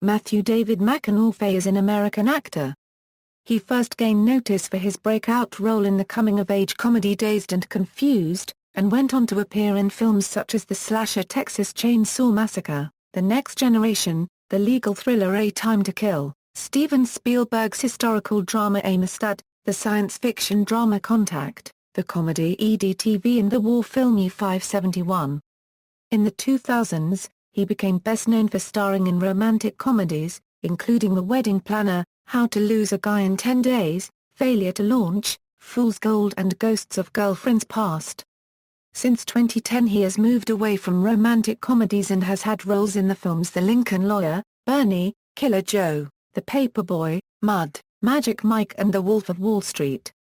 Matthew David McConaughey is an American actor. He first gained notice for his breakout role in the coming-of-age comedy Dazed and Confused, and went on to appear in films such as the slasher Texas Chainsaw Massacre, The Next Generation, the legal thriller A Time to Kill, Steven Spielberg's historical drama Amistad, the science fiction drama Contact, the comedy EDtv and the war film U-571. In the 2000s, he became best known for starring in romantic comedies, including The Wedding Planner, How to Lose a Guy in 10 Days, Failure to Launch, Fool's Gold and Ghosts of Girlfriends Past. Since 2010 he has moved away from romantic comedies and has had roles in the films The Lincoln Lawyer, Bernie, Killer Joe, The Paperboy, Mud, Magic Mike and The Wolf of Wall Street.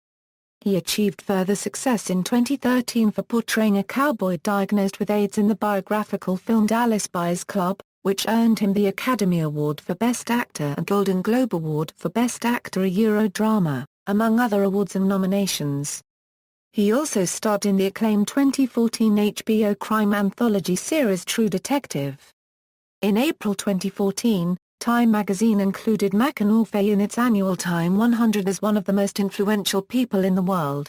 He achieved further success in 2013 for portraying a cowboy diagnosed with AIDS in the biographical film Dallas Buyers Club, which earned him the Academy Award for Best Actor and Golden Globe Award for Best Actor a Eurodrama, among other awards and nominations. He also starred in the acclaimed 2014 HBO crime anthology series True Detective. In April 2014, Time magazine included McConaughey in its annual Time 100 as one of the most influential people in the world.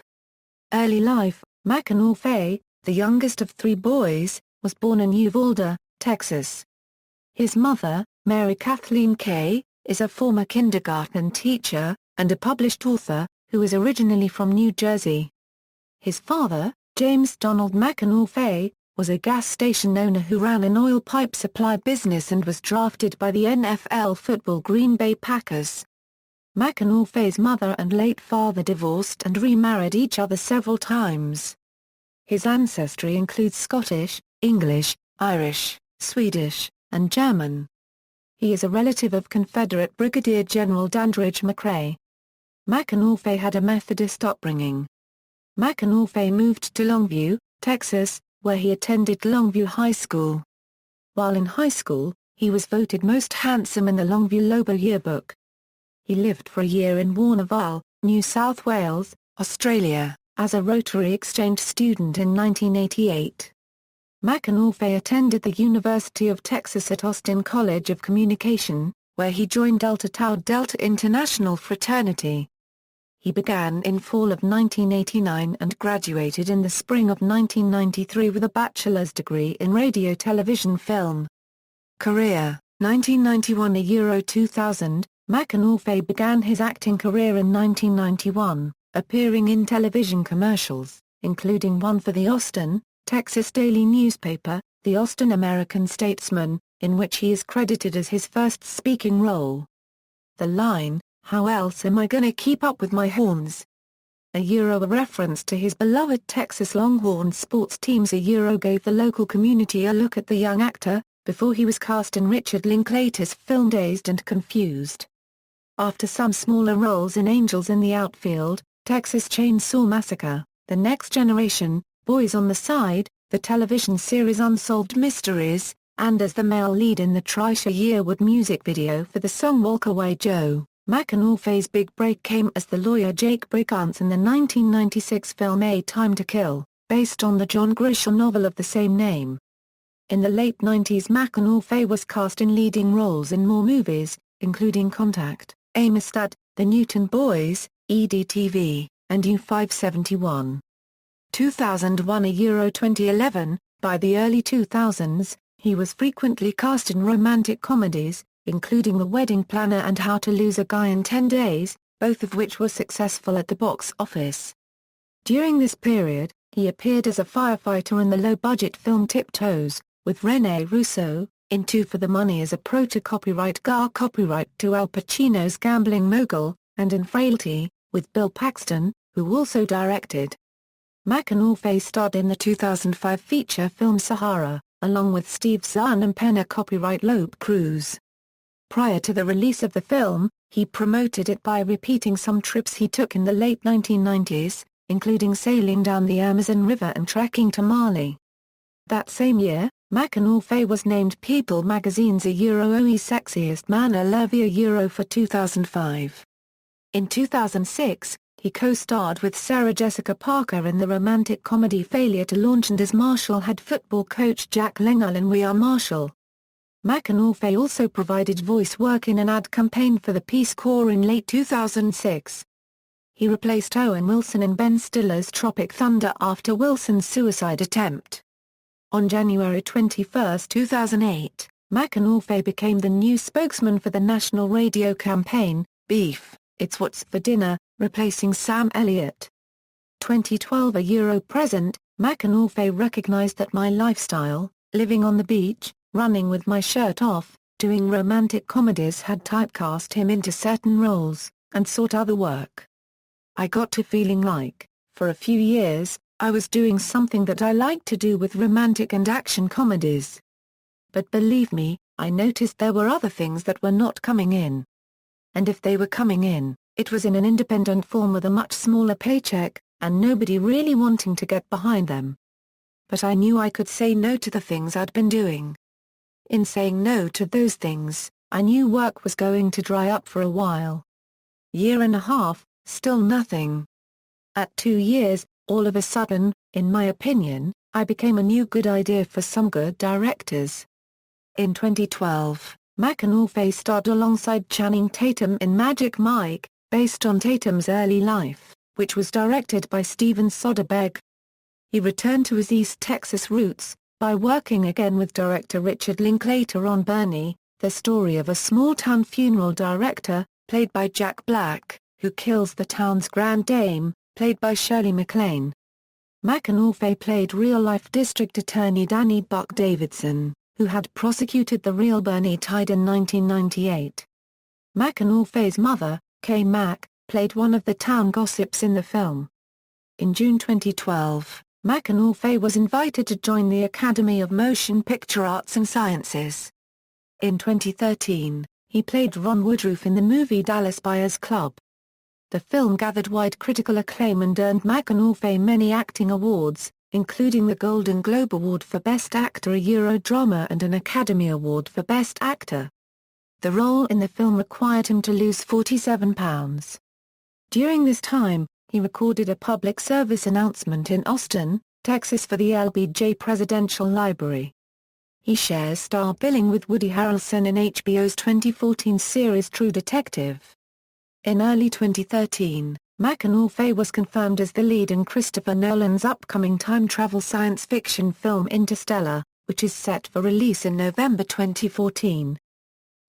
Early life: McConaughey, the youngest of three boys, was born in Uvalde, Texas. His mother, Mary Kathleen Kay, is a former kindergarten teacher, and a published author, who is originally from New Jersey. His father, James Donald McConaughey, was a gas station owner who ran an oil pipe supply business and was drafted by the NFL football Green Bay Packers. McConaughey's mother and late father divorced and remarried each other several times. His ancestry includes Scottish, English, Irish, Swedish, and German. He is a relative of Confederate Brigadier General Dandridge McCrae. McConaughey had a Methodist upbringing. McConaughey moved to Longview, Texas, where he attended Longview High School. While in high school, he was voted most handsome in the Longview Lobo yearbook. He lived for a year in Warnervale, New South Wales, Australia, as a Rotary Exchange student in 1988. McConaughey attended the University of Texas at Austin College of Communication, where he joined Delta Tau Delta International Fraternity. He began in fall of 1989 and graduated in the spring of 1993 with a bachelor's degree in radio television film. Career: 1991 to 2000, McConaughey began his acting career in 1991, appearing in television commercials, including one for the Austin, Texas daily newspaper, the Austin American-Statesman, in which he is credited as his first speaking role. The line, "How else am I gonna keep up with my horns?" A reference to his beloved Texas Longhorns sports teams. Gave the local community a look at the young actor, before he was cast in Richard Linklater's film Dazed and Confused. After some smaller roles in Angels in the Outfield, Texas Chainsaw Massacre, The Next Generation, Boys on the Side, the television series Unsolved Mysteries, and as the male lead in the Trisha Yearwood music video for the song Walk Away Joe, McConaughey's big break came as the lawyer Jake Brigance in the 1996 film A Time to Kill, based on the John Grisham novel of the same name. In the late 90s McConaughey was cast in leading roles in more movies, including Contact, Amistad, The Newton Boys, EDtv, and U-571. 2001 to 2011, by the early 2000s, he was frequently cast in romantic comedies, including The Wedding Planner and How to Lose a Guy in 10 Days, both of which were successful at the box office. During this period, he appeared as a firefighter in the low-budget film Tiptoes, with Rene Russo, in Two for the Money as a proto-copyright copyright to Al Pacino's Gambling Mogul, and in Frailty, with Bill Paxton, who also directed. McConaughey starred in the 2005 feature film Sahara, along with Steve Zahn and Penna copyright Lope Cruz. Prior to the release of the film, he promoted it by repeating some trips he took in the late 1990s, including sailing down the Amazon River and trekking to Mali. That same year, McConaughey was named People magazine's OE Sexiest Man Alive for 2005. In 2006, he co-starred with Sarah Jessica Parker in the romantic comedy Failure to Launch and as Marshall head football coach Jack Lengel in We Are Marshall. McConaughey also provided voice work in an ad campaign for the Peace Corps in late 2006. He replaced Owen Wilson in Ben Stiller's Tropic Thunder after Wilson's suicide attempt. On January 21, 2008, McConaughey became the new spokesman for the national radio campaign, Beef, It's What's for Dinner, replacing Sam Elliott. 2012 A Euro-present, McConaughey recognized that my lifestyle, living on the beach, running with my shirt off, doing romantic comedies had typecast him into certain roles, and sought other work. I got to feeling like, for a few years, I was doing something that I liked to do with romantic and action comedies. But believe me, I noticed there were other things that were not coming in. And if they were coming in, it was in an independent form with a much smaller paycheck, and nobody really wanting to get behind them. But I knew I could say no to the things I'd been doing. In saying no to those things, I knew work was going to dry up for a while. Year and a half, still nothing. At 2 years, all of a sudden, in my opinion, I became a new good idea for some good directors. In 2012, McConaughey starred alongside Channing Tatum in Magic Mike, based on Tatum's early life, which was directed by Steven Soderbergh. He returned to his East Texas roots, by working again with director Richard Linklater on Bernie, the story of a small-town funeral director, played by Jack Black, who kills the town's grand dame, played by Shirley MacLaine. McConaughey played real-life District Attorney Danny Buck Davidson, who had prosecuted the real Bernie Tide in 1998. McConaughey's mother, Kay Mack, played one of the town gossips in the film. In June 2012, McConaughey was invited to join the Academy of Motion Picture Arts and Sciences. In 2013, he played Ron Woodroof in the movie Dallas Buyers Club. The film gathered wide critical acclaim and earned McConaughey many acting awards, including the Golden Globe Award for Best Actor, a Eurodrama, and an Academy Award for Best Actor. The role in the film required him to lose 47 pounds. During this time, he recorded a public service announcement in Austin, Texas for the LBJ Presidential Library. He shares star billing with Woody Harrelson in HBO's 2014 series True Detective. In early 2013, McConaughey was confirmed as the lead in Christopher Nolan's upcoming time-travel science fiction film Interstellar, which is set for release in November 2014.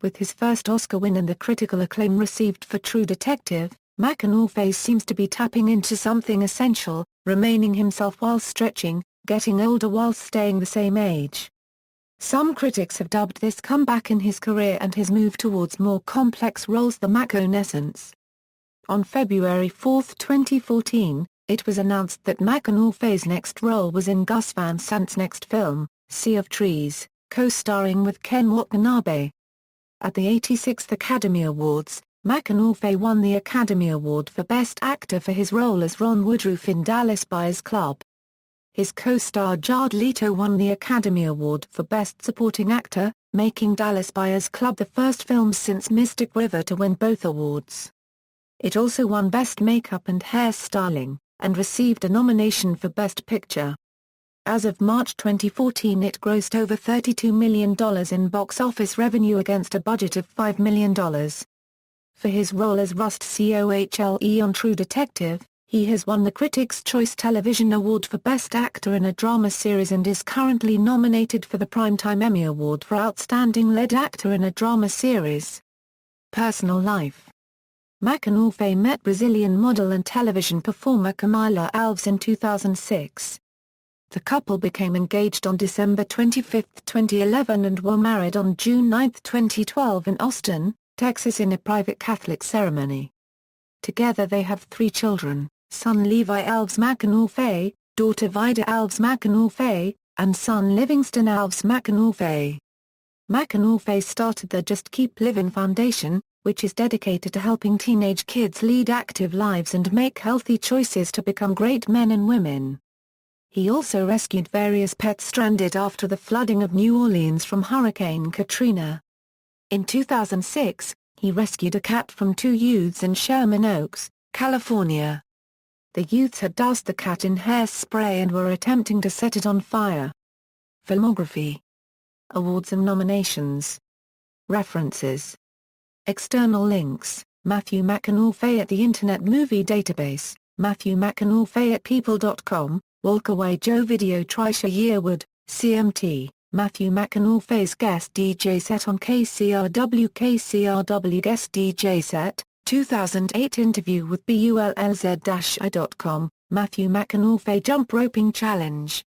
With his first Oscar win and the critical acclaim received for True Detective, McConaughey seems to be tapping into something essential, remaining himself while stretching, getting older while staying the same age. Some critics have dubbed this comeback in his career and his move towards more complex roles the McConaissance. On February 4, 2014, it was announced that McConaughey's next role was in Gus Van Sant's next film, Sea of Trees, co-starring with Ken Watanabe. At the 86th Academy Awards, McConaughey won the Academy Award for Best Actor for his role as Ron Woodroof in Dallas Buyers Club. His co-star Jared Leto won the Academy Award for Best Supporting Actor, making Dallas Buyers Club the first film since Mystic River to win both awards. It also won Best Makeup and Hair Styling, and received a nomination for Best Picture. As of March 2014, it grossed over $32 million in box office revenue against a budget of $5 million. For his role as Rust Cohle on True Detective, he has won the Critics' Choice Television Award for Best Actor in a Drama Series and is currently nominated for the Primetime Emmy Award for Outstanding Lead Actor in a Drama Series. Personal life. McConaughey met Brazilian model and television performer Camila Alves in 2006. The couple became engaged on December 25, 2011 and were married on June 9, 2012 in Austin, Texas in a private Catholic ceremony. Together they have 3 children, son Levi Alves McConaughey, daughter Vida Alves McConaughey, and son Livingston Alves McConaughey. McConaughey started the Just Keep Living Foundation, which is dedicated to helping teenage kids lead active lives and make healthy choices to become great men and women. He also rescued various pets stranded after the flooding of New Orleans from Hurricane Katrina. In 2006, he rescued a cat from 2 youths in Sherman Oaks, California. The youths had doused the cat in hairspray and were attempting to set it on fire. Filmography. Awards and nominations. References. External links: Matthew McConaughey at the Internet Movie Database, Matthew McConaughey at people.com, Walkaway Joe Video Trisha Yearwood, CMT, Matthew McConaughey's guest DJ set on KCRW guest DJ set, 2008 interview with BULLZ-I.com, Matthew McConaughey jump roping challenge.